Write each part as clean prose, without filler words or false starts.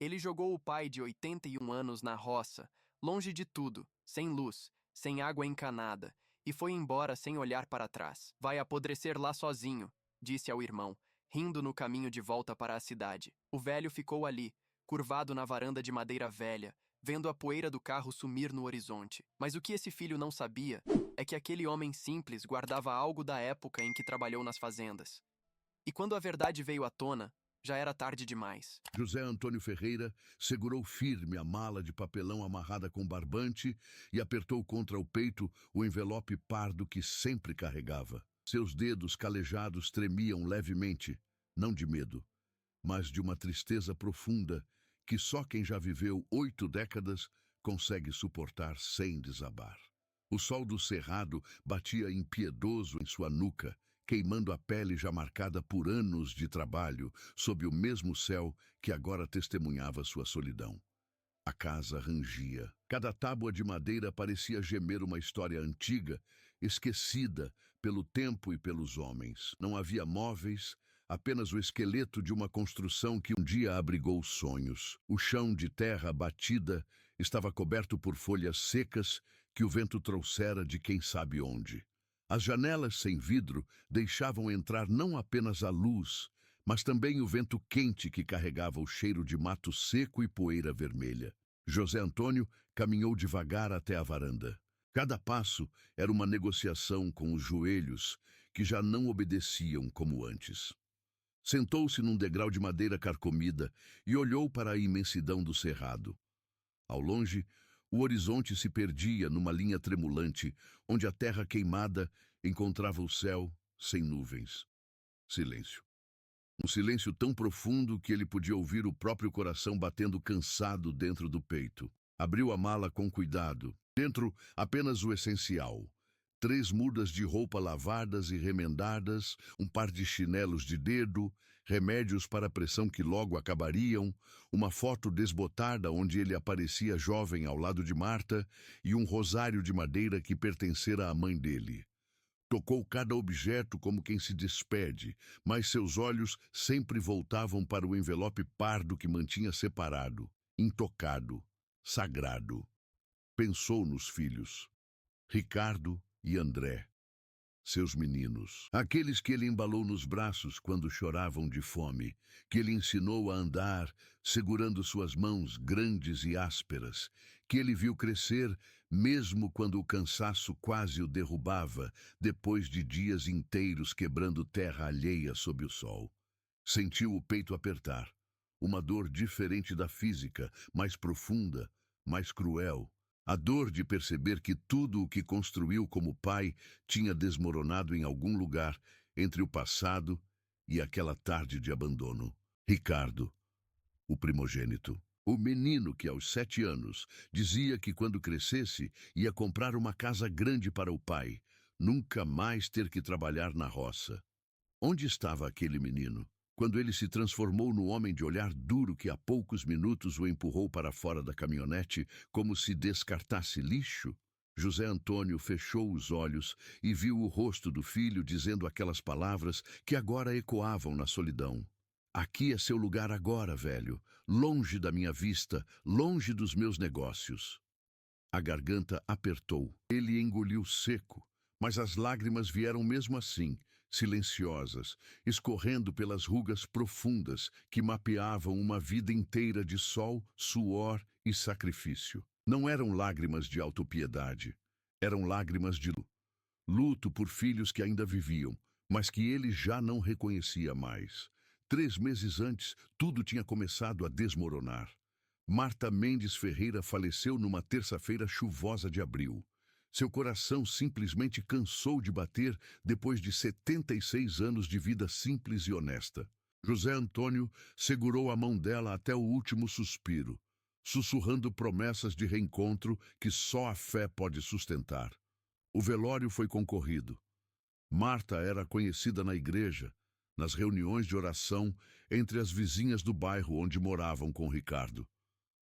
Ele jogou o pai de 81 anos na roça, longe de tudo, sem luz, sem água encanada, e foi embora sem olhar para trás. Vai apodrecer lá sozinho, disse ao irmão, rindo no caminho de volta para a cidade. O velho ficou ali, curvado na varanda de madeira velha, vendo a poeira do carro sumir no horizonte. Mas o que esse filho não sabia é que aquele homem simples guardava algo da época em que trabalhou nas fazendas. E quando a verdade veio à tona, já era tarde demais. José Antônio Ferreira segurou firme a mala de papelão amarrada com barbante e apertou contra o peito o envelope pardo que sempre carregava. Seus dedos calejados tremiam levemente, não de medo, mas de uma tristeza profunda que só quem já viveu 8 décadas consegue suportar sem desabar. O sol do cerrado batia impiedoso em sua nuca, queimando a pele já marcada por anos de trabalho sob o mesmo céu que agora testemunhava sua solidão. A casa rangia. Cada tábua de madeira parecia gemer uma história antiga, esquecida pelo tempo e pelos homens. Não havia móveis, apenas o esqueleto de uma construção que um dia abrigou sonhos. O chão de terra batida estava coberto por folhas secas que o vento trouxera de quem sabe onde. As janelas sem vidro deixavam entrar não apenas a luz, mas também o vento quente que carregava o cheiro de mato seco e poeira vermelha. José Antônio caminhou devagar até a varanda. Cada passo era uma negociação com os joelhos, que já não obedeciam como antes. Sentou-se num degrau de madeira carcomida e olhou para a imensidão do cerrado. Ao longe, o horizonte se perdia numa linha tremulante, onde a terra queimada encontrava o céu sem nuvens. Silêncio. Um silêncio tão profundo que ele podia ouvir o próprio coração batendo cansado dentro do peito. Abriu a mala com cuidado. Dentro, apenas o essencial. 3 mudas de roupa lavadas e remendadas, um par de chinelos de dedo, remédios para a pressão que logo acabariam, uma foto desbotada onde ele aparecia jovem ao lado de Marta e um rosário de madeira que pertencera à mãe dele. Tocou cada objeto como quem se despede, mas seus olhos sempre voltavam para o envelope pardo que mantinha separado, intocado, sagrado. Pensou nos filhos, Ricardo e André, seus meninos. Aqueles que ele embalou nos braços quando choravam de fome, que ele ensinou a andar, segurando suas mãos grandes e ásperas, que ele viu crescer mesmo quando o cansaço quase o derrubava, depois de dias inteiros quebrando terra alheia sob o sol. Sentiu o peito apertar, uma dor diferente da física, mais profunda, mais cruel. A dor de perceber que tudo o que construiu como pai tinha desmoronado em algum lugar entre o passado e aquela tarde de abandono. Ricardo, o primogênito. O menino que aos 7 anos dizia que quando crescesse ia comprar uma casa grande para o pai, nunca mais ter que trabalhar na roça. Onde estava aquele menino? Quando ele se transformou no homem de olhar duro que há poucos minutos o empurrou para fora da caminhonete como se descartasse lixo, José Antônio fechou os olhos e viu o rosto do filho dizendo aquelas palavras que agora ecoavam na solidão. Aqui é seu lugar agora, velho, longe da minha vista, longe dos meus negócios. A garganta apertou. Ele engoliu seco, mas as lágrimas vieram mesmo assim, silenciosas, escorrendo pelas rugas profundas que mapeavam uma vida inteira de sol, suor e sacrifício. Não eram lágrimas de autopiedade, eram lágrimas de luto por filhos que ainda viviam, mas que ele já não reconhecia mais. 3 meses antes, tudo tinha começado a desmoronar. Marta Mendes Ferreira faleceu numa terça-feira chuvosa de abril. Seu coração simplesmente cansou de bater depois de 76 anos de vida simples e honesta. José Antônio segurou a mão dela até o último suspiro, sussurrando promessas de reencontro que só a fé pode sustentar. O velório foi concorrido. Marta era conhecida na igreja, nas reuniões de oração entre as vizinhas do bairro onde moravam com Ricardo.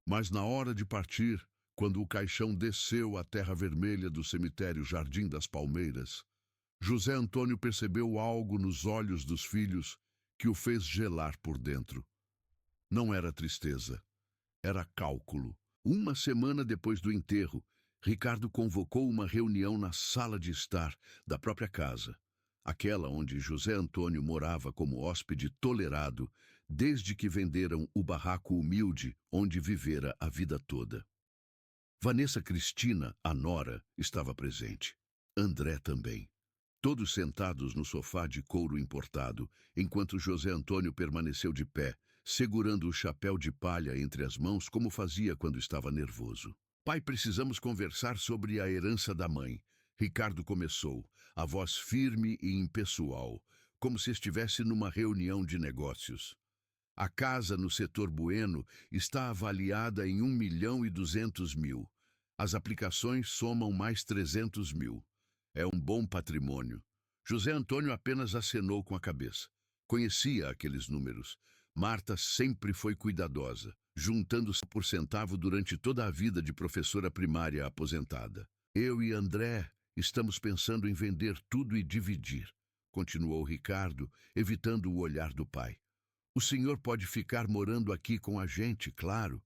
Mas na hora de partir, quando o caixão desceu à terra vermelha do cemitério Jardim das Palmeiras, José Antônio percebeu algo nos olhos dos filhos que o fez gelar por dentro. Não era tristeza, Era cálculo. Uma semana depois do enterro, Ricardo convocou uma reunião na sala de estar da própria casa, aquela onde José Antônio morava como hóspede tolerado desde que venderam o barraco humilde onde vivera a vida toda. Vanessa Cristina, a nora, estava presente. André também. Todos sentados no sofá de couro importado, enquanto José Antônio permaneceu de pé, segurando o chapéu de palha entre as mãos como fazia quando estava nervoso. Pai, precisamos conversar sobre a herança da mãe. Ricardo começou, a voz firme e impessoal, como se estivesse numa reunião de negócios. A casa no setor Bueno está avaliada em 1.200.000. As aplicações somam mais 300.000. É um bom patrimônio. José Antônio apenas acenou com a cabeça. Conhecia aqueles números. Marta sempre foi cuidadosa, juntando por centavo durante toda a vida de professora primária aposentada. Eu e André estamos pensando em vender tudo e dividir, continuou Ricardo, evitando o olhar do pai. O senhor pode ficar morando aqui com a gente, claro.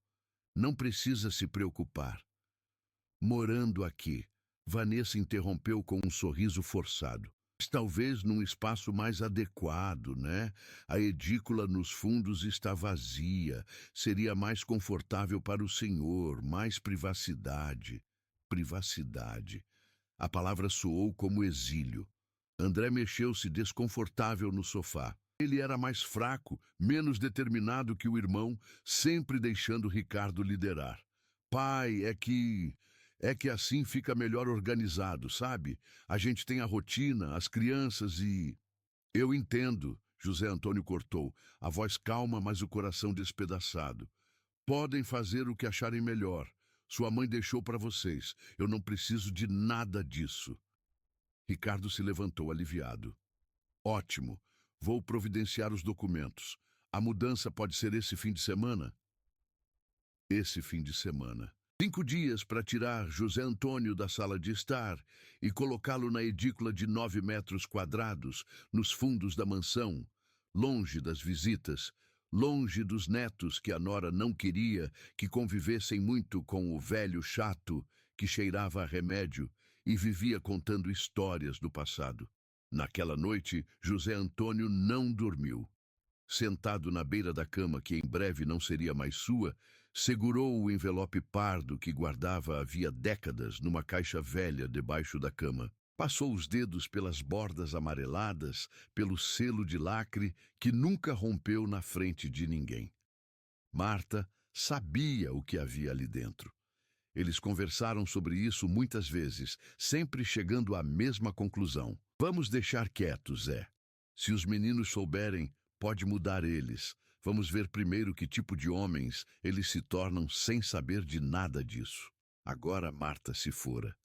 Não precisa se preocupar. Morando aqui, Vanessa interrompeu com um sorriso forçado. Talvez num espaço mais adequado, né? A edícula nos fundos está vazia. Seria mais confortável para o senhor, mais privacidade. Privacidade. A palavra soou como exílio. André mexeu-se desconfortável no sofá. Ele era mais fraco, menos determinado que o irmão, sempre deixando Ricardo liderar. Pai, é que assim fica melhor organizado, sabe? A gente tem a rotina, as crianças e... Eu entendo, José Antônio cortou, a voz calma, mas o coração despedaçado. Podem fazer o que acharem melhor. Sua mãe deixou para vocês. Eu não preciso de nada disso. Ricardo se levantou aliviado. Ótimo. Vou providenciar os documentos. A mudança pode ser esse fim de semana? Esse fim de semana. 5 dias para tirar José Antônio da sala de estar e colocá-lo na edícula de 9 metros quadrados, nos fundos da mansão, longe das visitas, longe dos netos que a nora não queria que convivessem muito com o velho chato que cheirava a remédio e vivia contando histórias do passado. Naquela noite, José Antônio não dormiu. Sentado na beira da cama, que em breve não seria mais sua, segurou o envelope pardo que guardava havia décadas numa caixa velha debaixo da cama. Passou os dedos pelas bordas amareladas, pelo selo de lacre que nunca rompeu na frente de ninguém. Marta sabia o que havia ali dentro. Eles conversaram sobre isso muitas vezes, sempre chegando à mesma conclusão. Vamos deixar quietos, Zé. Se os meninos souberem, pode mudar eles. Vamos ver primeiro que tipo de homens eles se tornam sem saber de nada disso. Agora Marta se fora.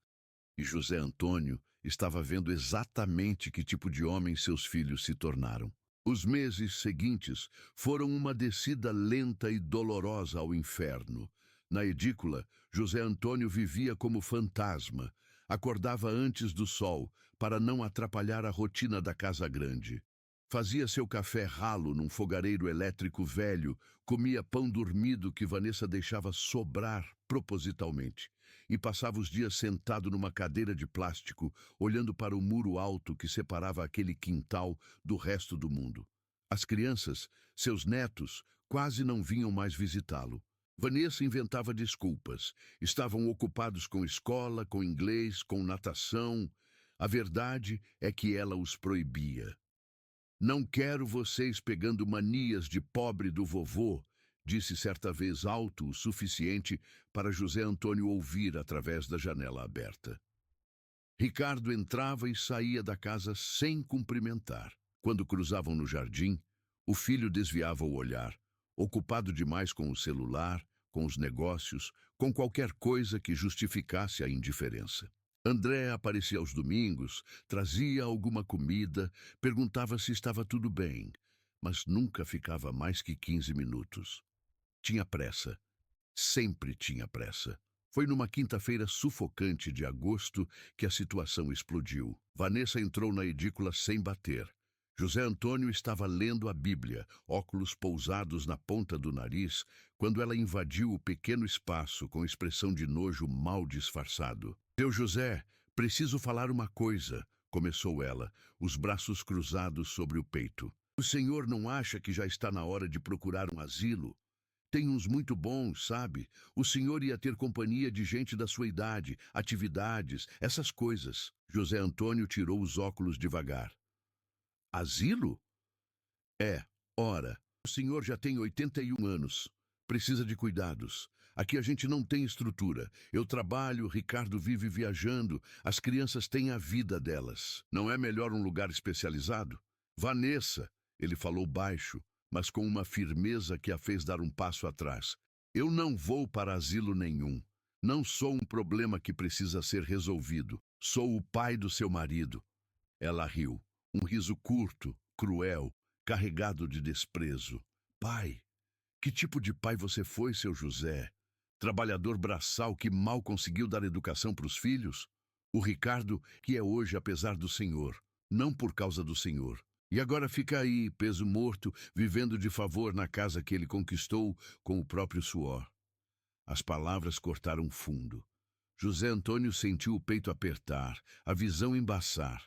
E José Antônio estava vendo exatamente que tipo de homem seus filhos se tornaram. Os meses seguintes foram uma descida lenta e dolorosa ao inferno. Na edícula, José Antônio vivia como fantasma. Acordava antes do sol, para não atrapalhar a rotina da casa grande. Fazia seu café ralo num fogareiro elétrico velho, comia pão dormido que Vanessa deixava sobrar propositalmente, e passava os dias sentado numa cadeira de plástico, olhando para o muro alto que separava aquele quintal do resto do mundo. As crianças, seus netos, quase não vinham mais visitá-lo. Vanessa inventava desculpas. Estavam ocupados com escola, com inglês, com natação. A verdade é que ela os proibia. Não quero vocês pegando manias de pobre do vovô, disse certa vez alto o suficiente para José Antônio ouvir através da janela aberta. Ricardo entrava e saía da casa sem cumprimentar. Quando cruzavam no jardim, o filho desviava o olhar, ocupado demais com o celular, com os negócios, com qualquer coisa que justificasse a indiferença. André aparecia aos domingos, trazia alguma comida, perguntava se estava tudo bem, mas nunca ficava mais que 15 minutos. Tinha pressa. Sempre tinha pressa. Foi numa quinta-feira sufocante de agosto que a situação explodiu. Vanessa entrou na edícula sem bater. José Antônio estava lendo a Bíblia, óculos pousados na ponta do nariz, quando ela invadiu o pequeno espaço com expressão de nojo mal disfarçado. Seu José, preciso falar uma coisa, começou ela, os braços cruzados sobre o peito. O senhor não acha que já está na hora de procurar um asilo? Tem uns muito bons, sabe? O senhor ia ter companhia de gente da sua idade, atividades, essas coisas. José Antônio tirou os óculos devagar. Asilo? É, ora, o senhor já tem 81 anos. Precisa de cuidados. Aqui a gente não tem estrutura. Eu trabalho, Ricardo vive viajando, as crianças têm a vida delas. Não é melhor um lugar especializado? Vanessa, ele falou baixo, mas com uma firmeza que a fez dar um passo atrás. Eu não vou para asilo nenhum. Não sou um problema que precisa ser resolvido. Sou o pai do seu marido. Ela riu. Um riso curto, cruel, carregado de desprezo. Pai? Que tipo de pai você foi, seu José? Trabalhador braçal que mal conseguiu dar educação para os filhos? O Ricardo, que é hoje apesar do senhor, não por causa do senhor. E agora fica aí, peso morto, vivendo de favor na casa que ele conquistou com o próprio suor. As palavras cortaram fundo. José Antônio sentiu o peito apertar, a visão embaçar.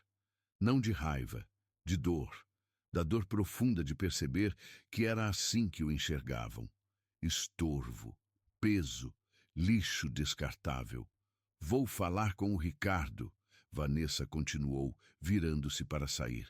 Não de raiva, de dor, da dor profunda de perceber que era assim que o enxergavam. Estorvo, peso, lixo descartável. Vou falar com o Ricardo, Vanessa continuou, virando-se para sair.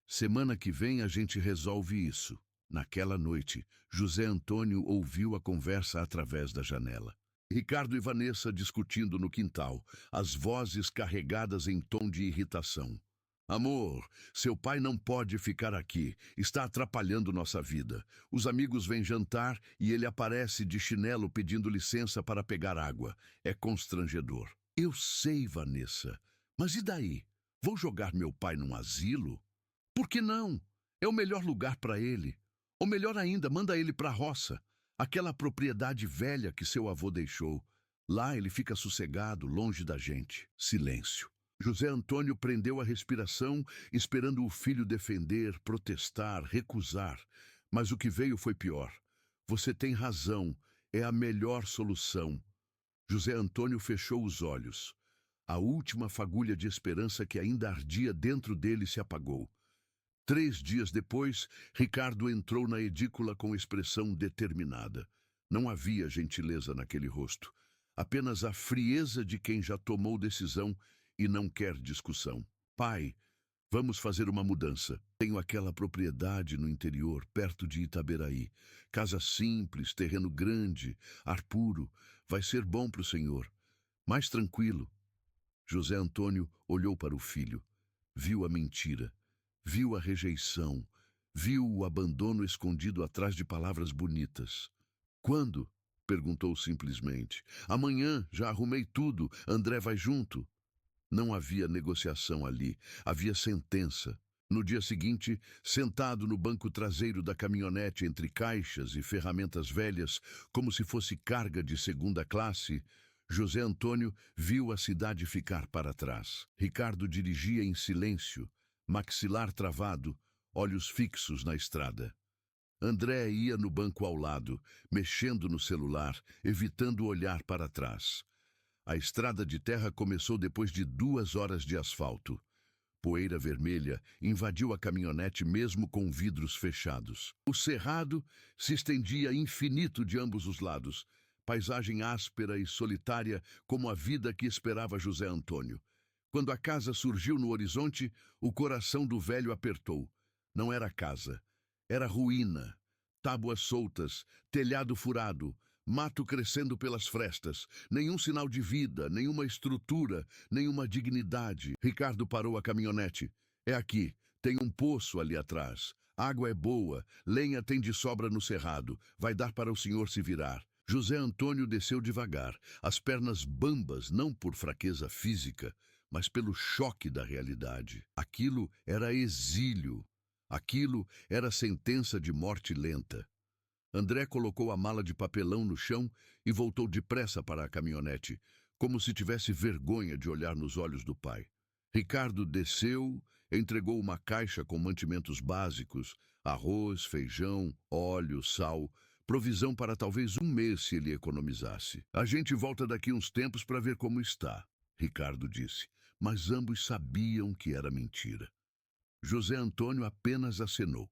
Semana que vem a gente resolve isso. Naquela noite, José Antônio ouviu a conversa através da janela. Ricardo e Vanessa discutindo no quintal, as vozes carregadas em tom de irritação. Amor, seu pai não pode ficar aqui. Está atrapalhando nossa vida. Os amigos vêm jantar e ele aparece de chinelo pedindo licença para pegar água. É constrangedor. Eu sei, Vanessa. Mas e daí? Vou jogar meu pai num asilo? Por que não? É o melhor lugar para ele. Ou melhor ainda, manda ele para a roça. Aquela propriedade velha que seu avô deixou. Lá ele fica sossegado, longe da gente. Silêncio. José Antônio prendeu a respiração, esperando o filho defender, protestar, recusar. Mas o que veio foi pior. Você tem razão, é a melhor solução. José Antônio fechou os olhos. A última fagulha de esperança que ainda ardia dentro dele se apagou. 3 dias depois, Ricardo entrou na edícula com expressão determinada. Não havia gentileza naquele rosto, apenas a frieza de quem já tomou decisão e não quer discussão. Pai, vamos fazer uma mudança. Tenho aquela propriedade no interior, perto de Itaberaí. Casa simples, terreno grande, ar puro. Vai ser bom para o senhor. Mais tranquilo. José Antônio olhou para o filho. Viu a mentira. Viu a rejeição. Viu o abandono escondido atrás de palavras bonitas. Quando? Perguntou simplesmente. Amanhã, já arrumei tudo. André vai junto. Não havia negociação ali, havia sentença. No dia seguinte, sentado no banco traseiro da caminhonete entre caixas e ferramentas velhas, como se fosse carga de segunda classe, José Antônio viu a cidade ficar para trás. Ricardo dirigia em silêncio, maxilar travado, olhos fixos na estrada. André ia no banco ao lado, mexendo no celular, evitando olhar para trás. A estrada de terra começou depois de 2 horas de asfalto. Poeira vermelha invadiu a caminhonete mesmo com vidros fechados. O cerrado se estendia infinito de ambos os lados, paisagem áspera e solitária como a vida que esperava José Antônio. Quando a casa surgiu no horizonte, o coração do velho apertou. Não era casa, era ruína. Tábuas soltas, telhado furado, mato crescendo pelas frestas, nenhum sinal de vida, nenhuma estrutura, nenhuma dignidade. Ricardo parou a caminhonete. É aqui, tem um poço ali atrás. Água é boa, lenha tem de sobra no cerrado. Vai dar para o senhor se virar. José Antônio desceu devagar, as pernas bambas, não por fraqueza física, mas pelo choque da realidade. Aquilo era exílio. Aquilo era sentença de morte lenta. André colocou a mala de papelão no chão e voltou depressa para a caminhonete, como se tivesse vergonha de olhar nos olhos do pai. Ricardo desceu Entregou uma caixa com mantimentos básicos, arroz, feijão, óleo, sal, provisão para talvez um mês se ele economizasse. A gente volta daqui uns tempos para ver como está, Ricardo disse, mas ambos sabiam que era mentira. José Antônio apenas acenou.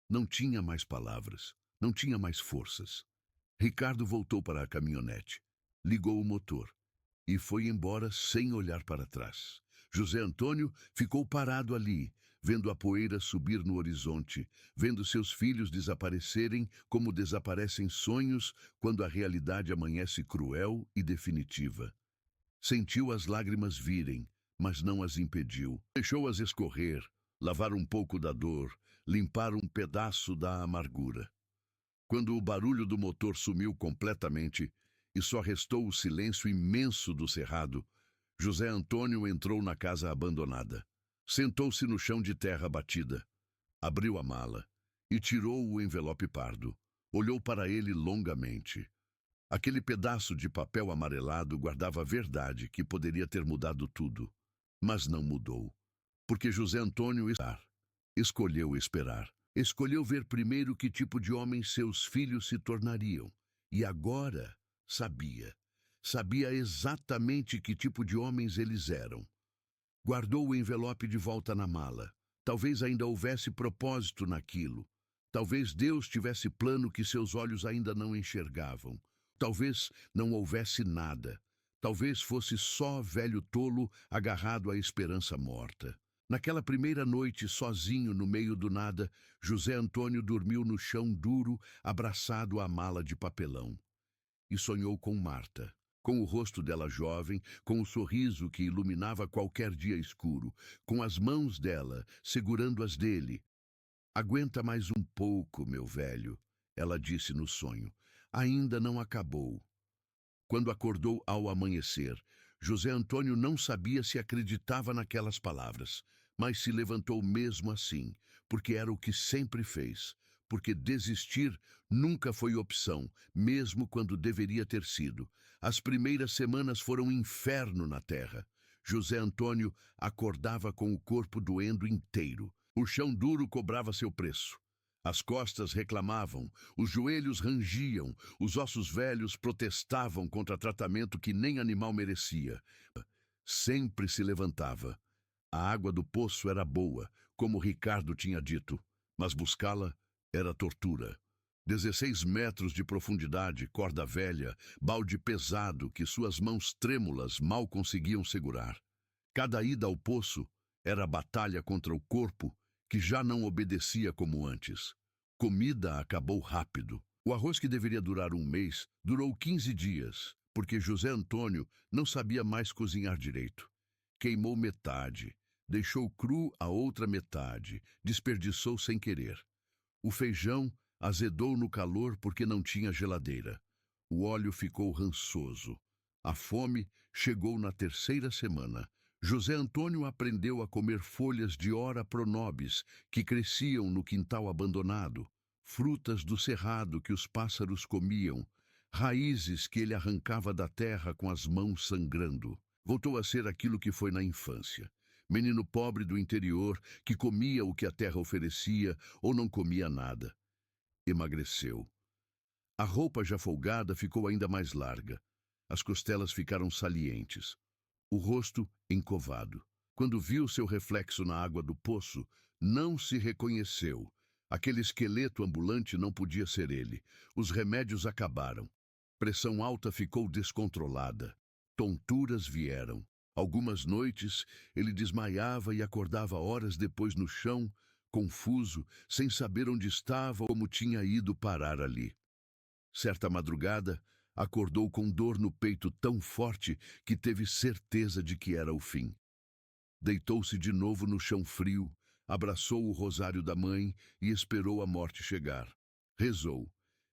Não tinha mais palavras, não tinha mais forças. Ricardo voltou para a caminhonete, ligou o motor e foi embora sem olhar para trás. José Antônio ficou parado ali, vendo a poeira subir no horizonte, vendo seus filhos desaparecerem como desaparecem sonhos quando a realidade amanhece cruel e definitiva. Sentiu as lágrimas virem, mas não as impediu. Deixou-as escorrer, lavar um pouco da dor, limpar um pedaço da amargura. Quando o barulho do motor sumiu completamente e só restou o silêncio imenso do cerrado, José Antônio entrou na casa abandonada. Sentou-se no chão de terra batida, abriu a mala e tirou o envelope pardo. Olhou para ele longamente. Aquele pedaço de papel amarelado guardava a verdade que poderia ter mudado tudo, mas não mudou, porque José Antônio escolheu esperar. Escolheu ver primeiro que tipo de homem seus filhos se tornariam. E agora sabia. Sabia exatamente que tipo de homens eles eram. Guardou o envelope de volta na mala. Talvez ainda houvesse propósito naquilo. Talvez Deus tivesse plano que seus olhos ainda não enxergavam. Talvez não houvesse nada. Talvez fosse só velho tolo agarrado à esperança morta. Naquela primeira noite, sozinho no meio do nada, José Antônio dormiu no chão duro, abraçado à mala de papelão. E sonhou com Marta, com o rosto dela jovem, com o sorriso que iluminava qualquer dia escuro, com as mãos dela segurando as dele. "Aguenta mais um pouco, meu velho", ela disse no sonho. "Ainda não acabou." Quando acordou ao amanhecer, José Antônio não sabia se acreditava naquelas palavras, mas se levantou mesmo assim, porque era o que sempre fez, porque desistir nunca foi opção, mesmo quando deveria ter sido. As primeiras semanas foram um inferno na terra. José Antônio acordava com o corpo doendo inteiro. O chão duro cobrava seu preço. As costas reclamavam, os joelhos rangiam, os ossos velhos protestavam contra tratamento que nem animal merecia. Sempre se levantava. A água do poço era boa, como Ricardo tinha dito, mas buscá-la era tortura. 16 metros de profundidade, corda velha, balde pesado que suas mãos trêmulas mal conseguiam segurar. Cada ida ao poço era batalha contra o corpo que já não obedecia como antes. Comida acabou rápido. O arroz que deveria durar um mês durou 15 dias, porque José Antônio não sabia mais cozinhar direito. Queimou metade, deixou cru a outra metade, desperdiçou sem querer. O feijão azedou no calor porque não tinha geladeira. O óleo ficou rançoso. A fome chegou na terceira semana. José Antônio aprendeu a comer folhas de ora pronobis que cresciam no quintal abandonado, frutas do cerrado que os pássaros comiam, raízes que ele arrancava da terra com as mãos sangrando. Voltou a ser aquilo que foi na infância. Menino pobre do interior que comia o que a terra oferecia ou não comia nada. Emagreceu. A roupa já folgada ficou ainda mais larga. As costelas ficaram salientes. O rosto encovado. Quando viu seu reflexo na água do poço, não se reconheceu. Aquele esqueleto ambulante não podia ser ele. Os remédios acabaram. Pressão alta ficou descontrolada. Tonturas vieram. Algumas noites ele desmaiava e acordava horas depois no chão, confuso, sem saber onde estava ou como tinha ido parar ali. Certa madrugada, acordou com dor no peito tão forte que teve certeza de que era o fim. Deitou-se de novo no chão frio, abraçou o rosário da mãe e esperou a morte chegar. Rezou.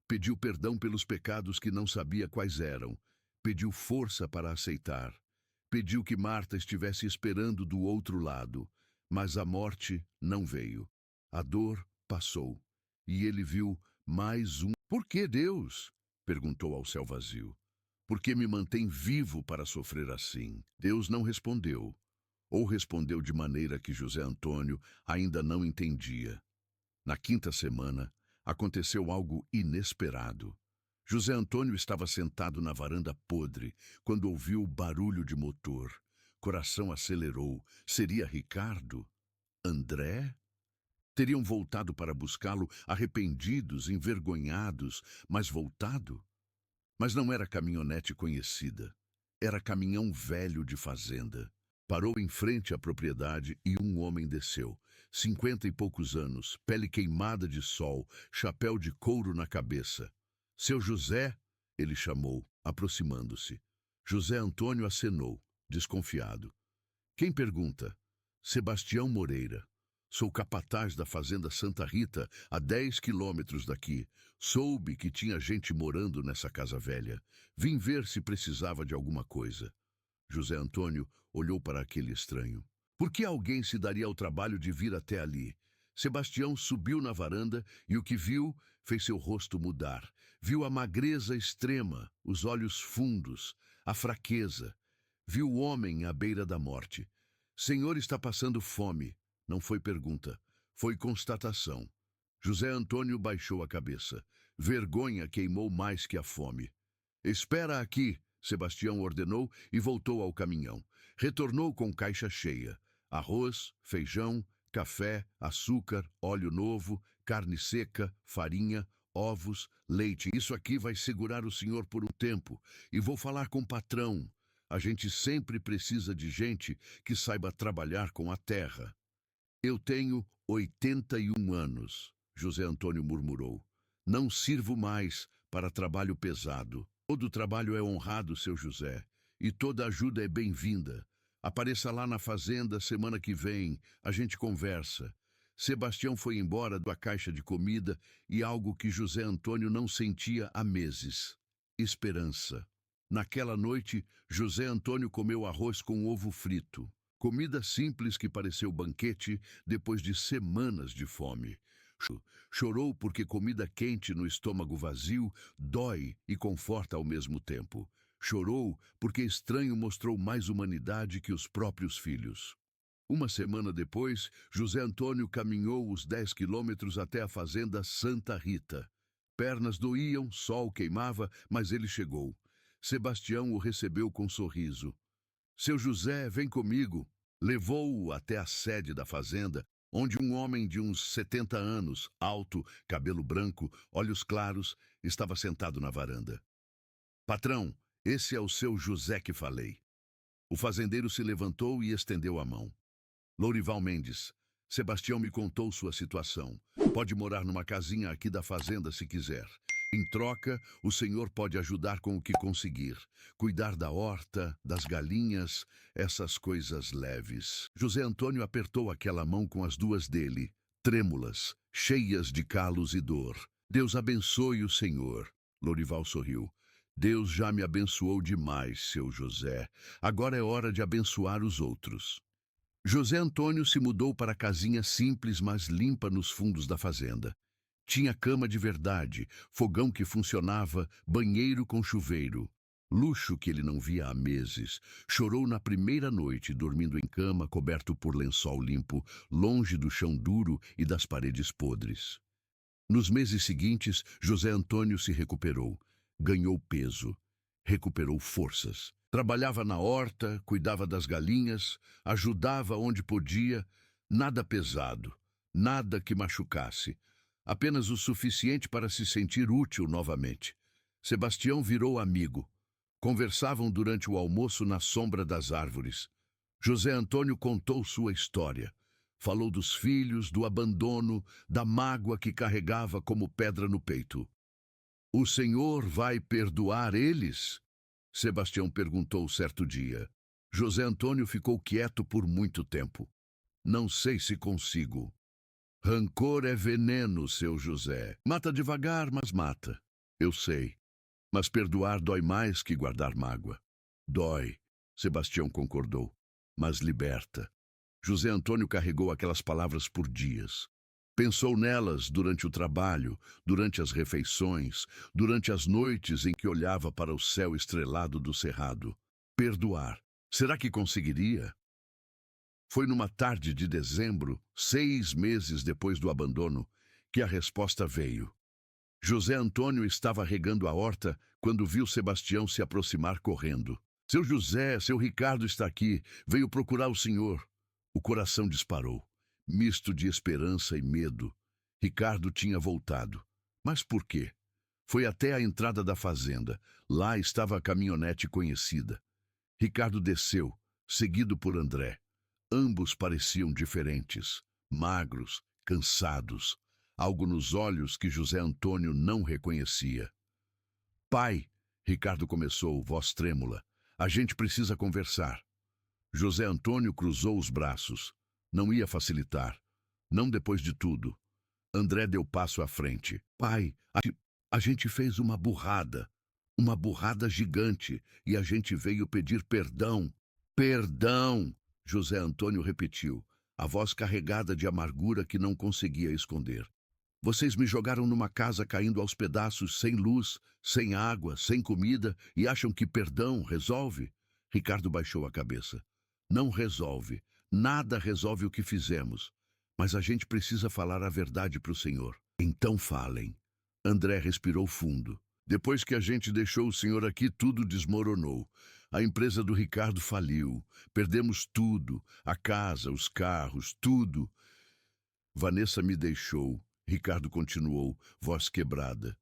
Pediu perdão pelos pecados que não sabia quais eram. Pediu força para aceitar. Pediu que Marta estivesse esperando do outro lado. Mas a morte não veio. A dor passou. E ele viu mais um. "Por que, Deus?" perguntou ao céu vazio. "Por que me mantém vivo para sofrer assim?" Deus não respondeu. ou respondeu de maneira que José Antônio ainda não entendia. Na quinta semana, aconteceu algo inesperado. José Antônio estava sentado na varanda podre quando ouviu o barulho de motor. Coração acelerou. Seria Ricardo? André? Teriam voltado para buscá-lo, arrependidos, envergonhados, mas voltado? Mas não era caminhonete conhecida. Era caminhão velho de fazenda. Parou em frente à propriedade e um homem desceu. 50 e poucos anos, pele queimada de sol, chapéu de couro na cabeça. Seu José, ele chamou, aproximando-se. José Antônio acenou, desconfiado. Quem pergunta? Sebastião Moreira. Sou capataz da fazenda Santa Rita, a 10 quilômetros daqui. Soube que tinha gente morando nessa casa velha. Vim ver se precisava de alguma coisa. José Antônio olhou para aquele estranho. Por que alguém se daria ao trabalho de vir até ali? Sebastião subiu na varanda e o que viu fez seu rosto mudar. Viu a magreza extrema, os olhos fundos, a fraqueza. Viu o homem à beira da morte. Senhor está passando fome. Não foi pergunta, foi constatação. José Antônio baixou a cabeça. Vergonha queimou mais que a fome. Espera aqui, Sebastião ordenou e voltou ao caminhão. Retornou com caixa cheia. Arroz, feijão, café, açúcar, óleo novo, carne seca, farinha, ovos, leite. Isso aqui vai segurar o senhor por um tempo. E vou falar com o patrão. A gente sempre precisa de gente que saiba trabalhar com a terra. Eu tenho 81 anos, José Antônio murmurou. Não sirvo mais para trabalho pesado. Todo trabalho é honrado, seu José, e toda ajuda é bem-vinda. Apareça lá na fazenda semana que vem, a gente conversa. Sebastião foi embora da caixa de comida e algo que José Antônio não sentia há meses. Esperança. Naquela noite, José Antônio comeu arroz com ovo frito. Comida simples que pareceu banquete depois de semanas de fome. Chorou porque comida quente no estômago vazio dói e conforta ao mesmo tempo. Chorou porque estranho mostrou mais humanidade que os próprios filhos. Uma semana depois, José Antônio caminhou os 10 quilômetros até a fazenda Santa Rita. Pernas doíam, sol queimava, mas ele chegou. Sebastião o recebeu com sorriso. Seu José, vem comigo. Levou-o até a sede da fazenda, onde um homem de uns 70 anos, alto, cabelo branco, olhos claros, estava sentado na varanda. Patrão, esse é o seu José que falei. O fazendeiro se levantou e estendeu a mão. Lourival Mendes, Sebastião me contou sua situação. Pode morar numa casinha aqui da fazenda se quiser. Em troca, o senhor pode ajudar com o que conseguir. Cuidar da horta, das galinhas, essas coisas leves. José Antônio apertou aquela mão com as duas dele, trêmulas, cheias de calos e dor. Deus abençoe o senhor. Lourival sorriu. Deus já me abençoou demais, seu José. Agora é hora de abençoar os outros. José Antônio se mudou para a casinha simples, mas limpa nos fundos da fazenda. Tinha cama de verdade, fogão que funcionava, banheiro com chuveiro. Luxo que ele não via há meses. Chorou na primeira noite, dormindo em cama, coberto por lençol limpo, longe do chão duro e das paredes podres. Nos meses seguintes, José Antônio se recuperou. Ganhou peso. Recuperou forças. Trabalhava na horta, cuidava das galinhas, ajudava onde podia. Nada pesado, nada que machucasse. Apenas o suficiente para se sentir útil novamente. Sebastião virou amigo. Conversavam durante o almoço na sombra das árvores. José Antônio contou sua história. Falou dos filhos, do abandono, da mágoa que carregava como pedra no peito. O senhor vai perdoar eles? Sebastião perguntou certo dia. José Antônio ficou quieto por muito tempo. Não sei se consigo. Rancor é veneno, seu José. Mata devagar, mas mata. Eu sei. Mas perdoar dói mais que guardar mágoa. Dói, Sebastião concordou, mas liberta. José Antônio carregou aquelas palavras por dias. Pensou nelas durante o trabalho, durante as refeições, durante as noites em que olhava para o céu estrelado do cerrado. Perdoar. Será que conseguiria? Foi numa tarde de dezembro, 6 meses depois do abandono, que a resposta veio. José Antônio estava regando a horta quando viu Sebastião se aproximar correndo. Seu José, seu Ricardo está aqui, veio procurar o senhor. O coração disparou, misto de esperança e medo. Ricardo tinha voltado. Mas por quê? Foi até a entrada da fazenda. Lá estava a caminhonete conhecida. Ricardo desceu, seguido por André. Ambos pareciam diferentes, magros, cansados, algo nos olhos que José Antônio não reconhecia. Pai, Ricardo começou, voz trêmula, a gente precisa conversar. José Antônio cruzou os braços. Não ia facilitar. Não depois de tudo. André deu passo à frente. Pai, a gente fez uma burrada gigante, e a gente veio pedir perdão. Perdão! José Antônio repetiu, a voz carregada de amargura que não conseguia esconder. Vocês me jogaram numa casa caindo aos pedaços, sem luz, sem água, sem comida, e acham que perdão resolve? Ricardo baixou a cabeça. Não resolve. Nada resolve o que fizemos. Mas a gente precisa falar a verdade para o senhor. Então falem. André respirou fundo. Depois que a gente deixou o senhor aqui, tudo desmoronou. A empresa do Ricardo faliu. Perdemos tudo. A casa, os carros, tudo. Vanessa me deixou. Ricardo continuou, voz quebrada.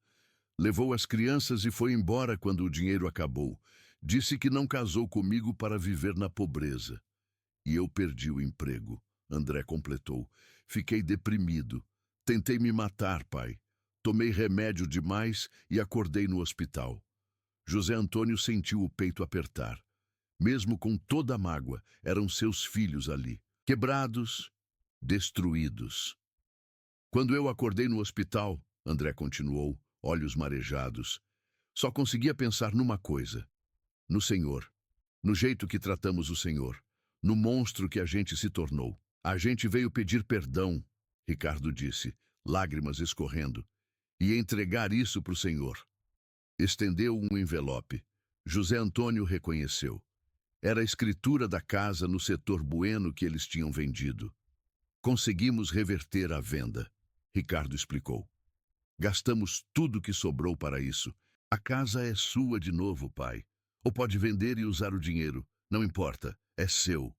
Levou as crianças e foi embora quando o dinheiro acabou. Disse que não casou comigo para viver na pobreza. E eu perdi o emprego. André completou. Fiquei deprimido. Tentei me matar, pai. Tomei remédio demais e acordei no hospital. José Antônio sentiu o peito apertar. Mesmo com toda a mágoa, eram seus filhos ali, quebrados, destruídos. Quando eu acordei no hospital, André continuou, olhos marejados, só conseguia pensar numa coisa. No Senhor. No jeito que tratamos o Senhor. No monstro que a gente se tornou. A gente veio pedir perdão, Ricardo disse, lágrimas escorrendo, e entregar isso para o Senhor. Estendeu um envelope. José Antônio reconheceu. Era a escritura da casa no setor Bueno que eles tinham vendido. Conseguimos reverter a venda, Ricardo explicou. Gastamos tudo que sobrou para isso. A casa é sua de novo, pai. Ou pode vender e usar o dinheiro. Não importa, é seu.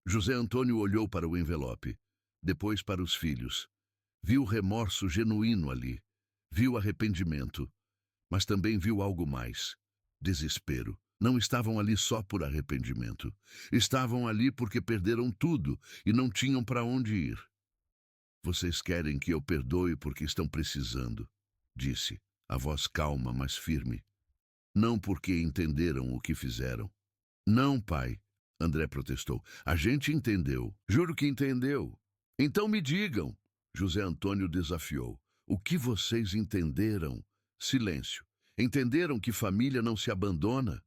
José Antônio olhou para o envelope, depois para os filhos. Viu remorso genuíno ali. Viu arrependimento. Mas também viu algo mais. Desespero. Não estavam ali só por arrependimento. Estavam ali porque perderam tudo e não tinham para onde ir. Vocês querem que eu perdoe porque estão precisando, disse, a voz calma, mas firme. Não porque entenderam o que fizeram. Não, pai, André protestou. A gente entendeu. Juro que entendeu. Então me digam, José Antônio desafiou. O que vocês entenderam? Silêncio. Entenderam que família não se abandona?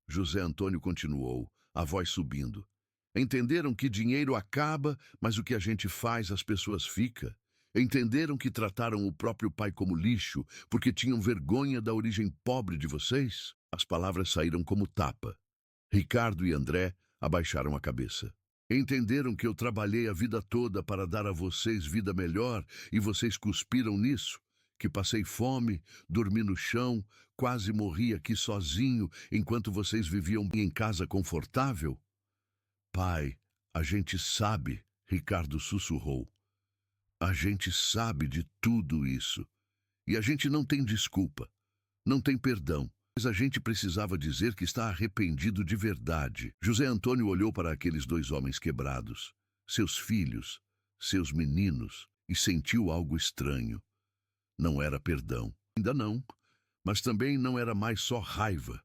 José Antônio continuou, a voz subindo. Entenderam que dinheiro acaba, mas o que a gente faz as pessoas fica. Entenderam que trataram o próprio pai como lixo, porque tinham vergonha da origem pobre de vocês? As palavras saíram como tapa. Ricardo e André abaixaram a cabeça. Entenderam que eu trabalhei a vida toda para dar a vocês vida melhor e vocês cuspiram nisso? Que passei fome, dormi no chão, quase morri aqui sozinho enquanto vocês viviam em casa confortável? Pai, a gente sabe, Ricardo sussurrou. A gente sabe de tudo isso. E a gente não tem desculpa, não tem perdão. Mas a gente precisava dizer que está arrependido de verdade. José Antônio olhou para aqueles dois homens quebrados, seus filhos, seus meninos, e sentiu algo estranho. Não era perdão, ainda não, mas também não era mais só raiva.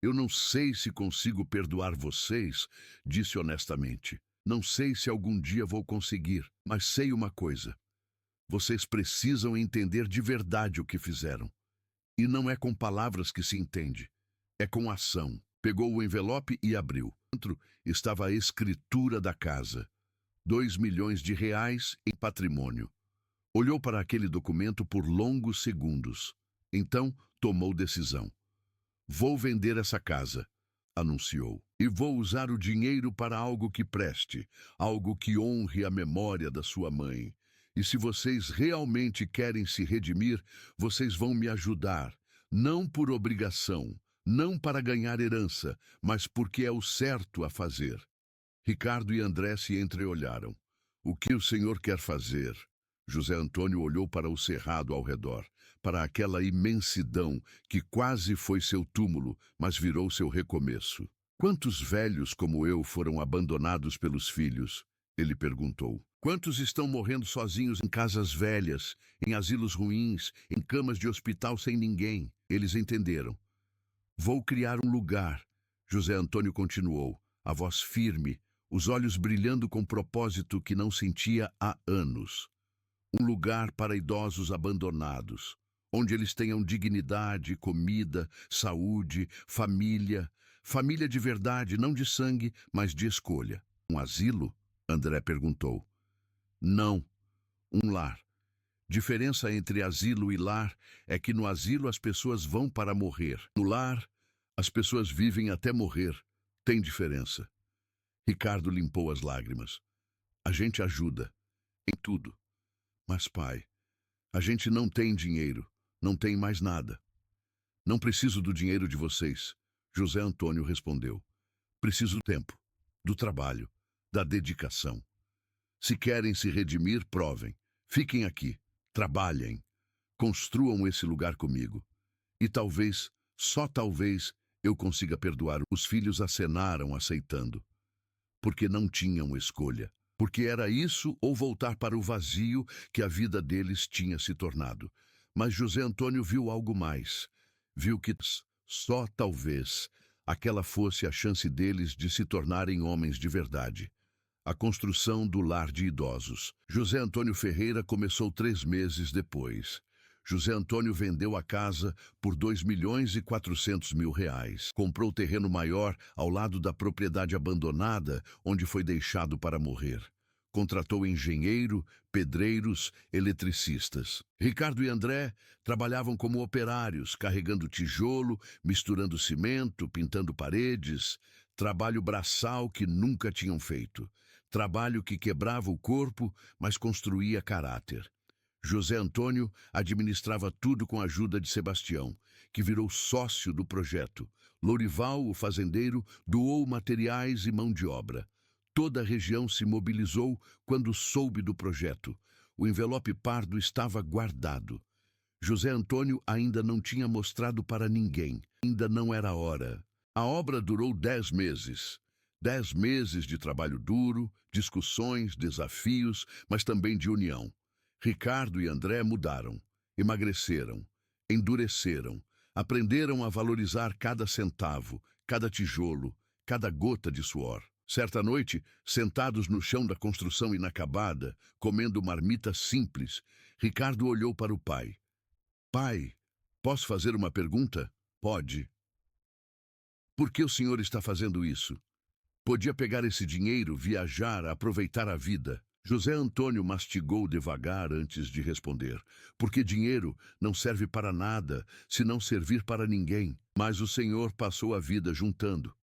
Eu não sei se consigo perdoar vocês, disse honestamente. Não sei se algum dia vou conseguir, mas sei uma coisa. Vocês precisam entender de verdade o que fizeram. E não é com palavras que se entende, é com ação. Pegou o envelope e abriu. Dentro estava a escritura da casa. 2 milhões de reais em patrimônio. Olhou para aquele documento por longos segundos. Então, tomou decisão. Vou vender essa casa, anunciou. e vou usar o dinheiro para algo que preste, algo que honre a memória da sua mãe. E se vocês realmente querem se redimir, vocês vão me ajudar, não por obrigação, não para ganhar herança, mas porque é o certo a fazer. Ricardo e André se entreolharam. O que o senhor quer fazer? José Antônio olhou para o cerrado ao redor, para aquela imensidão que quase foi seu túmulo, mas virou seu recomeço. Quantos velhos como eu foram abandonados pelos filhos? Ele perguntou. Quantos estão morrendo sozinhos em casas velhas, em asilos ruins, em camas de hospital sem ninguém? Eles entenderam. Vou criar um lugar, José Antônio continuou, a voz firme, os olhos brilhando com propósito que não sentia há anos. Um lugar para idosos abandonados, onde eles tenham dignidade, comida, saúde, família. Família de verdade, não de sangue, mas de escolha. Um asilo? André perguntou. Não, um lar. Diferença entre asilo e lar é que no asilo as pessoas vão para morrer. No lar, as pessoas vivem até morrer. Tem diferença. Ricardo limpou as lágrimas. A gente ajuda. Em tudo. Mas, pai, a gente não tem dinheiro. Não tem mais nada. Não preciso do dinheiro de vocês. José Antônio respondeu. Preciso do tempo, do trabalho, da dedicação. Se querem se redimir, provem. Fiquem aqui. Trabalhem. Construam esse lugar comigo. E talvez, só talvez, eu consiga perdoar. Os filhos acenaram, aceitando. Porque não tinham escolha. Porque era isso ou voltar para o vazio que a vida deles tinha se tornado. Mas José Antônio viu algo mais. Viu que, só talvez, aquela fosse a chance deles de se tornarem homens de verdade. A construção do lar de idosos. José Antônio Ferreira começou 3 meses depois. José Antônio vendeu a casa por R$ 2.400.000. Comprou terreno maior ao lado da propriedade abandonada, onde foi deixado para morrer. Contratou engenheiro, pedreiros, eletricistas. Ricardo e André trabalhavam como operários, carregando tijolo, misturando cimento, pintando paredes. Trabalho braçal que nunca tinham feito. Trabalho que quebrava o corpo, mas construía caráter. José Antônio administrava tudo com a ajuda de Sebastião, que virou sócio do projeto. Lourival, o fazendeiro, doou materiais e mão de obra. Toda a região se mobilizou quando soube do projeto. O envelope pardo estava guardado. José Antônio ainda não tinha mostrado para ninguém. Ainda não era hora. A obra durou 10 meses. 10 meses de trabalho duro, discussões, desafios, mas também de união. Ricardo e André mudaram, emagreceram, endureceram, aprenderam a valorizar cada centavo, cada tijolo, cada gota de suor. Certa noite, sentados no chão da construção inacabada, comendo marmita simples, Ricardo olhou para o pai. Pai, posso fazer uma pergunta? Pode. Por que o senhor está fazendo isso? Podia pegar esse dinheiro, viajar, aproveitar a vida. José Antônio mastigou devagar antes de responder, porque dinheiro não serve para nada se não servir para ninguém. Mas o Senhor passou a vida juntando.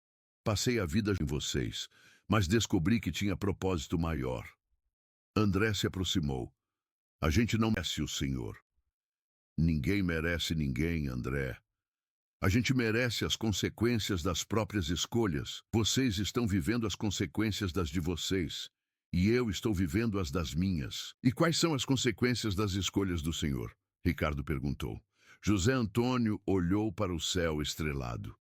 Passei a vida em vocês, mas descobri que tinha propósito maior. André se aproximou. A gente não merece o Senhor. Ninguém merece ninguém, André. A gente merece as consequências das próprias escolhas. Vocês estão vivendo as consequências das de vocês. E eu estou vivendo as das minhas. E quais são as consequências das escolhas do Senhor? Ricardo perguntou. José Antônio olhou para o céu estrelado.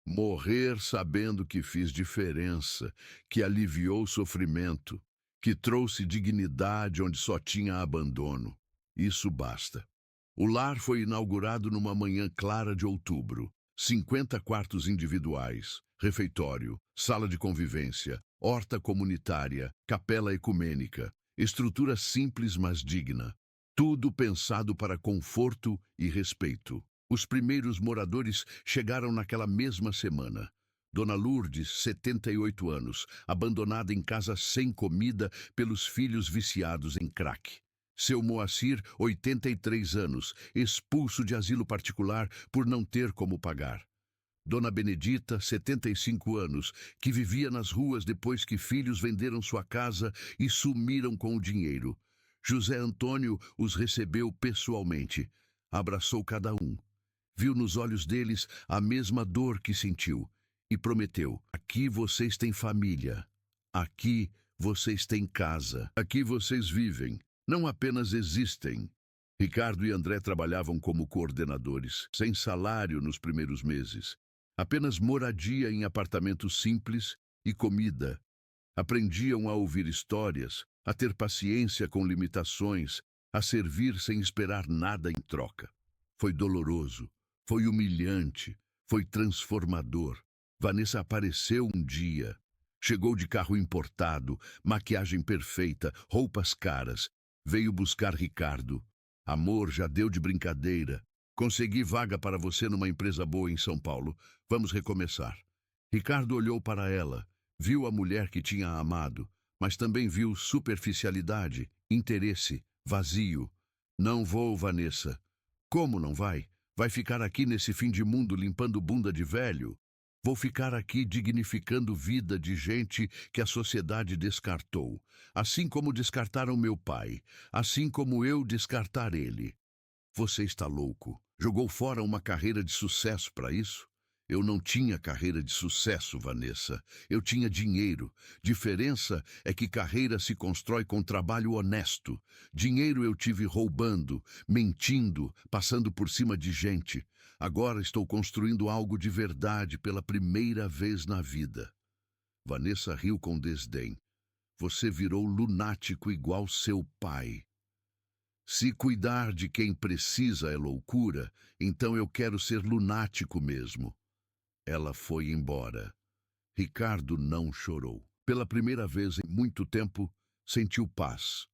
Morrer sabendo que fiz diferença, que aliviou o sofrimento, que trouxe dignidade onde só tinha abandono. Isso basta. O lar foi inaugurado numa manhã clara de outubro. 50 quartos individuais, refeitório, sala de convivência, horta comunitária, capela ecumênica, estrutura simples mas digna. Tudo pensado para conforto e respeito. Os primeiros moradores chegaram naquela mesma semana. Dona Lourdes, 78 anos, abandonada em casa sem comida pelos filhos viciados em crack. Seu Moacir, 83 anos, expulso de asilo particular por não ter como pagar. Dona Benedita, 75 anos, que vivia nas ruas depois que filhos venderam sua casa e sumiram com o dinheiro. José Antônio os recebeu pessoalmente. Abraçou cada um. Viu nos olhos deles a mesma dor que sentiu. E prometeu: aqui vocês têm família. Aqui vocês têm casa. Aqui vocês vivem. Não apenas existem. Ricardo e André trabalhavam como coordenadores, sem salário nos primeiros meses. Apenas moradia em apartamentos simples e comida. Aprendiam a ouvir histórias, a ter paciência com limitações, a servir sem esperar nada em troca. Foi doloroso, foi humilhante, foi transformador. Vanessa apareceu um dia. Chegou de carro importado, maquiagem perfeita, roupas caras. Veio buscar Ricardo. Amor, já deu de brincadeira. Consegui vaga para você numa empresa boa em São Paulo. Vamos recomeçar. Ricardo olhou para ela, viu a mulher que tinha amado, mas também viu superficialidade, interesse, vazio. Não vou, Vanessa. Como não vai? Vai ficar aqui nesse fim de mundo limpando bunda de velho? Vou ficar aqui dignificando vida de gente que a sociedade descartou, assim como descartaram meu pai, assim como eu descartar ele. Você está louco. Jogou fora uma carreira de sucesso para isso? Eu não tinha carreira de sucesso, Vanessa. Eu tinha dinheiro. Diferença é que carreira se constrói com trabalho honesto. Dinheiro eu tive roubando, mentindo, passando por cima de gente. Agora estou construindo algo de verdade pela primeira vez na vida. Vanessa riu com desdém. Você virou lunático igual seu pai. Se cuidar de quem precisa é loucura, então eu quero ser lunático mesmo. Ela foi embora. Ricardo não chorou. Pela primeira vez em muito tempo, sentiu paz.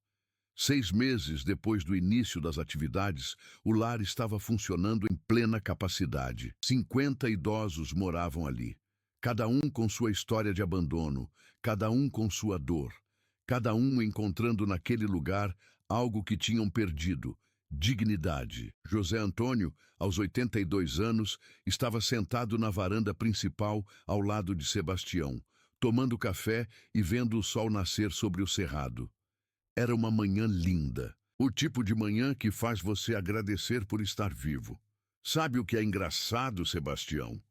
6 meses depois do início das atividades, o lar estava funcionando em plena capacidade. 50 idosos moravam ali. Cada um com sua história de abandono, cada um com sua dor. Cada um encontrando naquele lugar algo que tinham perdido, dignidade. José Antônio, aos 82 anos, estava sentado na varanda principal ao lado de Sebastião, tomando café e vendo o sol nascer sobre o cerrado. Era uma manhã linda, o tipo de manhã que faz você agradecer por estar vivo. Sabe o que é engraçado, Sebastião?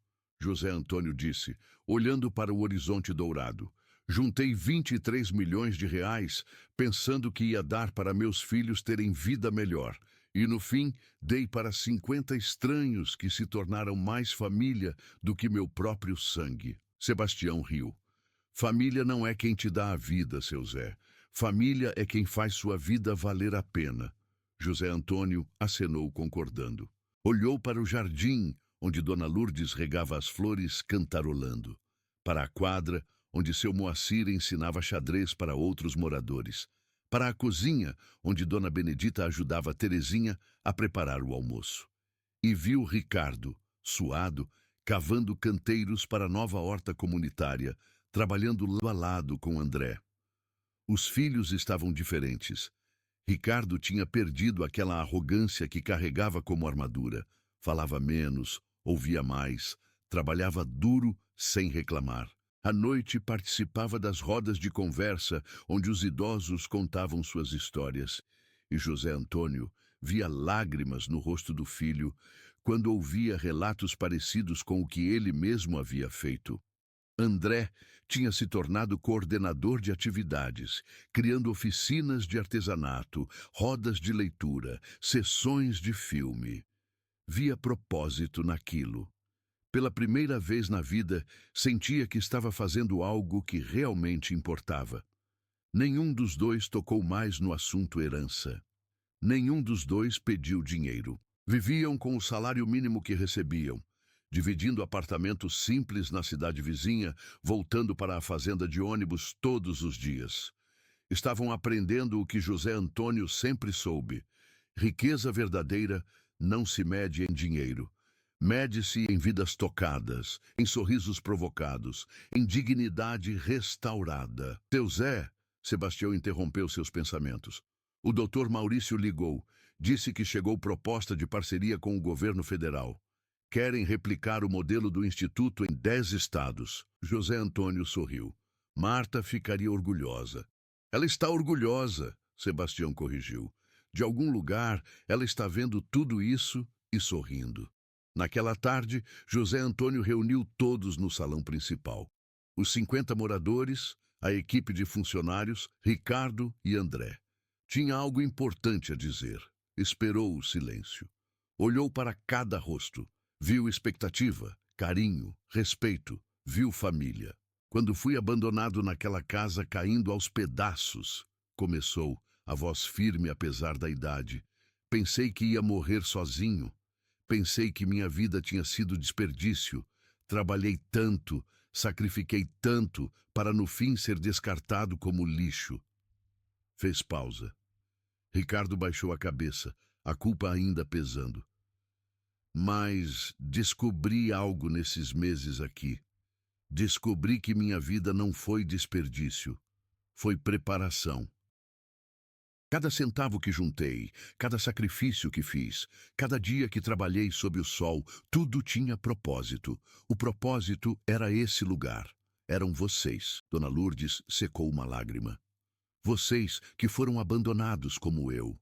José Antônio disse, olhando para o horizonte dourado. Juntei 23 milhões de reais, pensando que ia dar para meus filhos terem vida melhor. E no fim, dei para 50 estranhos que se tornaram mais família do que meu próprio sangue. Sebastião riu. Família não é quem te dá a vida, seu Zé. Família é quem faz sua vida valer a pena. José Antônio acenou concordando. Olhou para o jardim, onde Dona Lourdes regava as flores cantarolando. Para a quadra, onde seu Moacir ensinava xadrez para outros moradores. Para a cozinha, onde Dona Benedita ajudava Terezinha a preparar o almoço. E viu Ricardo, suado, cavando canteiros para a nova horta comunitária, trabalhando lado a lado com André. Os filhos estavam diferentes. Ricardo tinha perdido aquela arrogância que carregava como armadura. Falava menos, ouvia mais, trabalhava duro sem reclamar. À noite participava das rodas de conversa onde os idosos contavam suas histórias. E José Antônio via lágrimas no rosto do filho quando ouvia relatos parecidos com o que ele mesmo havia feito. André tinha se tornado coordenador de atividades, criando oficinas de artesanato, rodas de leitura, sessões de filme. Via propósito naquilo. Pela primeira vez na vida, sentia que estava fazendo algo que realmente importava. Nenhum dos dois tocou mais no assunto herança. Nenhum dos dois pediu dinheiro. Viviam com o salário mínimo que recebiam, dividindo apartamentos simples na cidade vizinha, voltando para a fazenda de ônibus todos os dias. Estavam aprendendo o que José Antônio sempre soube. Riqueza verdadeira não se mede em dinheiro. Mede-se em vidas tocadas, em sorrisos provocados, em dignidade restaurada. Seu Zé, Sebastião interrompeu seus pensamentos. O doutor Maurício ligou, disse que chegou proposta de parceria com o governo federal. Querem replicar o modelo do Instituto em 10 estados. José Antônio sorriu. Marta ficaria orgulhosa. Ela está orgulhosa, Sebastião corrigiu. De algum lugar, ela está vendo tudo isso e sorrindo. Naquela tarde, José Antônio reuniu todos no salão principal. Os 50 moradores, a equipe de funcionários, Ricardo e André. Tinha algo importante a dizer. Esperou o silêncio. Olhou para cada rosto. Viu expectativa, carinho, respeito. Viu família. Quando fui abandonado naquela casa caindo aos pedaços, começou, a voz firme apesar da idade. Pensei que ia morrer sozinho. Pensei que minha vida tinha sido desperdício. Trabalhei tanto, sacrifiquei tanto, para no fim ser descartado como lixo. Fez pausa. Ricardo baixou a cabeça, a culpa ainda pesando. Mas descobri algo nesses meses aqui. Descobri que minha vida não foi desperdício, foi preparação. Cada centavo que juntei, cada sacrifício que fiz, cada dia que trabalhei sob o sol, tudo tinha propósito. O propósito era esse lugar. Eram vocês. Dona Lourdes secou uma lágrima. Vocês que foram abandonados como eu.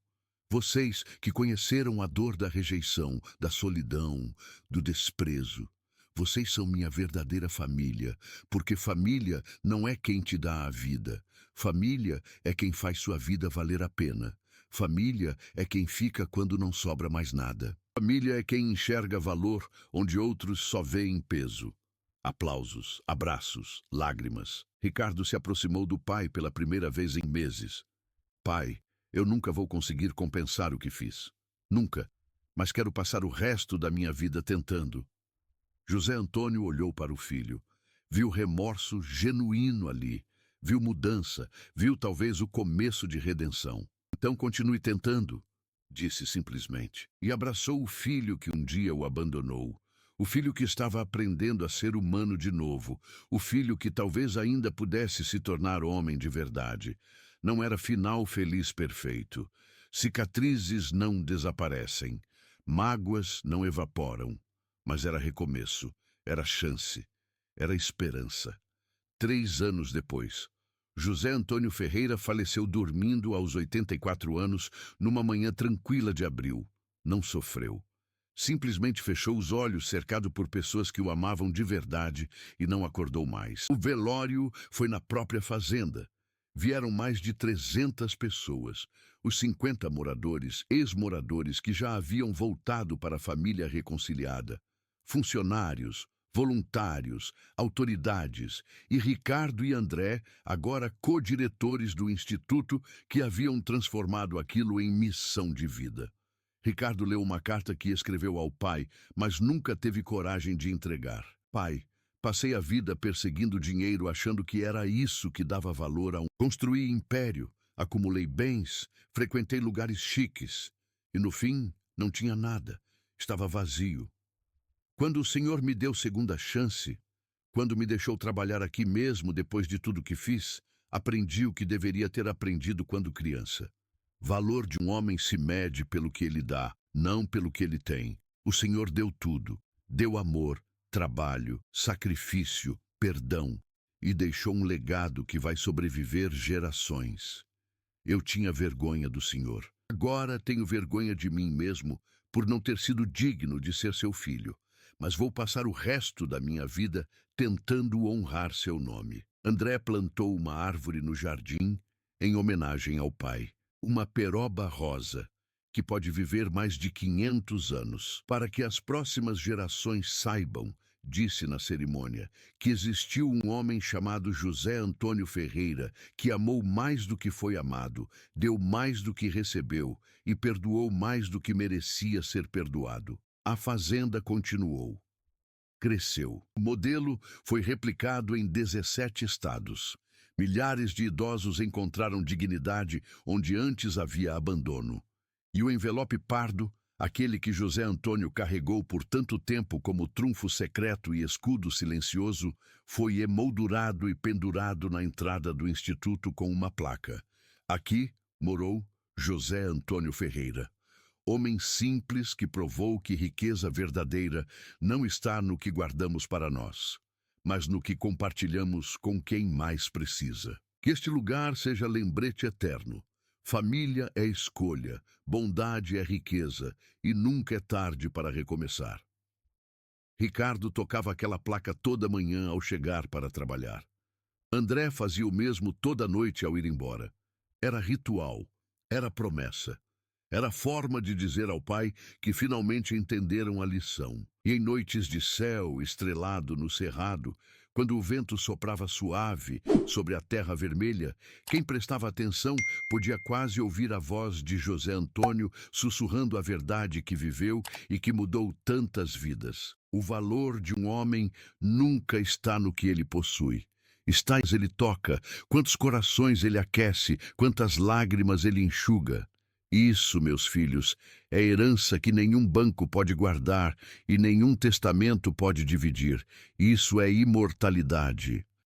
Vocês que conheceram a dor da rejeição, da solidão, do desprezo. Vocês são minha verdadeira família, porque família não é quem te dá a vida. Família é quem faz sua vida valer a pena. Família é quem fica quando não sobra mais nada. Família é quem enxerga valor onde outros só veem peso. Aplausos, abraços, lágrimas. Ricardo se aproximou do pai pela primeira vez em meses. Pai, eu nunca vou conseguir compensar o que fiz. Nunca. Mas quero passar o resto da minha vida tentando. José Antônio olhou para o filho. Viu remorso genuíno ali. Viu mudança. Viu talvez o começo de redenção. Então continue tentando, disse simplesmente. E abraçou o filho que um dia o abandonou. O filho que estava aprendendo a ser humano de novo. O filho que talvez ainda pudesse se tornar homem de verdade. Não era final feliz perfeito. Cicatrizes não desaparecem. Mágoas não evaporam. Mas era recomeço, era chance, era esperança. 3 anos depois, José Antônio Ferreira faleceu dormindo aos 84 anos, numa manhã tranquila de abril. Não sofreu. Simplesmente fechou os olhos, cercado por pessoas que o amavam de verdade, e não acordou mais. O velório foi na própria fazenda. Vieram mais de 300 pessoas. Os 50 moradores, ex-moradores que já haviam voltado para a família reconciliada. Funcionários, voluntários, autoridades e Ricardo e André, agora co-diretores do Instituto, que haviam transformado aquilo em missão de vida. Ricardo leu uma carta que escreveu ao pai, mas nunca teve coragem de entregar. Pai, passei a vida perseguindo dinheiro achando que era isso que dava valor a um... Construí império, acumulei bens, frequentei lugares chiques e no fim não tinha nada, estava vazio. Quando o Senhor me deu segunda chance, quando me deixou trabalhar aqui mesmo depois de tudo que fiz, aprendi o que deveria ter aprendido quando criança. Valor de um homem se mede pelo que ele dá, não pelo que ele tem. O Senhor deu tudo. Deu amor, trabalho, sacrifício, perdão e deixou um legado que vai sobreviver gerações. Eu tinha vergonha do Senhor. Agora tenho vergonha de mim mesmo por não ter sido digno de ser seu filho. Mas vou passar o resto da minha vida tentando honrar seu nome. André plantou uma árvore no jardim em homenagem ao pai. Uma peroba rosa, que pode viver mais de 500 anos, para que as próximas gerações saibam, disse na cerimônia, que existiu um homem chamado José Antônio Ferreira, que amou mais do que foi amado, deu mais do que recebeu e perdoou mais do que merecia ser perdoado. A fazenda continuou. Cresceu. O modelo foi replicado em 17 estados. Milhares de idosos encontraram dignidade onde antes havia abandono. E o envelope pardo, aquele que José Antônio carregou por tanto tempo como trunfo secreto e escudo silencioso, foi emoldurado e pendurado na entrada do Instituto com uma placa. Aqui morou José Antônio Ferreira. Homem simples que provou que riqueza verdadeira não está no que guardamos para nós, mas no que compartilhamos com quem mais precisa. Que este lugar seja lembrete eterno. Família é escolha, bondade é riqueza, e nunca é tarde para recomeçar. Ricardo tocava aquela placa toda manhã ao chegar para trabalhar. André fazia o mesmo toda noite ao ir embora. Era ritual, era promessa. Era forma de dizer ao pai que finalmente entenderam a lição. E em noites de céu estrelado no cerrado, quando o vento soprava suave sobre a terra vermelha, quem prestava atenção podia quase ouvir a voz de José Antônio sussurrando a verdade que viveu e que mudou tantas vidas. O valor de um homem nunca está no que ele possui. Está ele toca, quantos corações ele aquece, quantas lágrimas ele enxuga. Isso, meus filhos, é herança que nenhum banco pode guardar e nenhum testamento pode dividir. Isso é imortalidade.